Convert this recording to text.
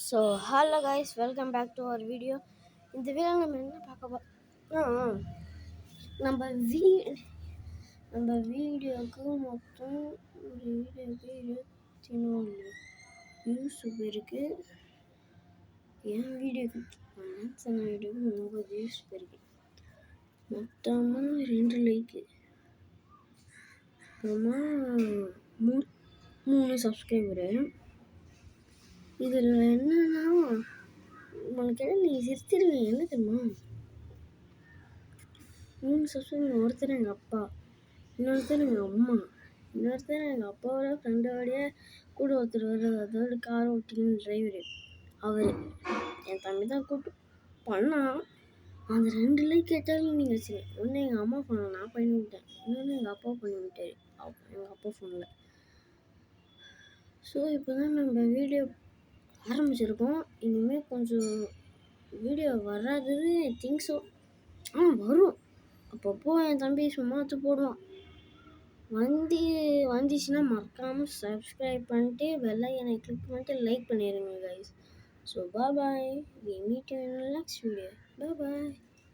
So hello guys, welcome back to our video. இந்த video நம்ம என்ன பார்க்க போகிறோம்? நம்ம வீ நம்ம வீடியோவுக்கு மொத்தம் ஒரு வீடியோவுக்கு 24 வியூஸ் போயிருக்கு. என் வீடியோக்கு சொன்ன வீடியோவுக்கு 9 வியூஸ் போயிருக்கு. மொத்தமாக 2 லைக்கு, அப்புறமா 3 சப்ஸ்கிரைபரு. இதில் என்னன்னா, உனக்கு நீ சிரிச்சிருவீங்க. என்ன தெரியுமா, 3 சப்ஸ்கிரைபர். ஒருத்தர் எங்கள் அப்பா, இன்னொருத்தர் எங்கள் அம்மா, இன்னொருத்தர் எங்கள் அப்பாவோட ஃப்ரெண்டோடைய கூட ஒருத்தர் வர்றது, அதோட கார் ஓட்டின டிரைவரு. அவர் என் தம்பி தான் கூப்பிட்டு பண்ணான். அந்த 2 லைக் கேட்டாலும் நீங்கள் வச்சுங்க. ஒன்று எங்கள் அம்மா ஃபோனில் நான் பண்ணி விட்டேன், இன்னொன்று எங்கள் அப்பா பண்ணி விட்டார் எங்கள் அப்பா ஃபோனில். ஸோ இப்போ தான் நம்ம வீடியோ ஆரம்பிச்சிருக்கோம். இனிமேல் கொஞ்சம் வீடியோ வராது திங்க் ஸோ. வரும் அப்பப்போ. என் தம்பி சும்மா போடுவான். வந்துச்சுன்னா மறக்காமல் சப்ஸ்கிரைப் பண்ணிட்டு பெல் ஐகானை கிளிக் பண்ணிட்டு லைக் பண்ணிடுங்க guys. So bye, we meet you in the next video. Bye bye.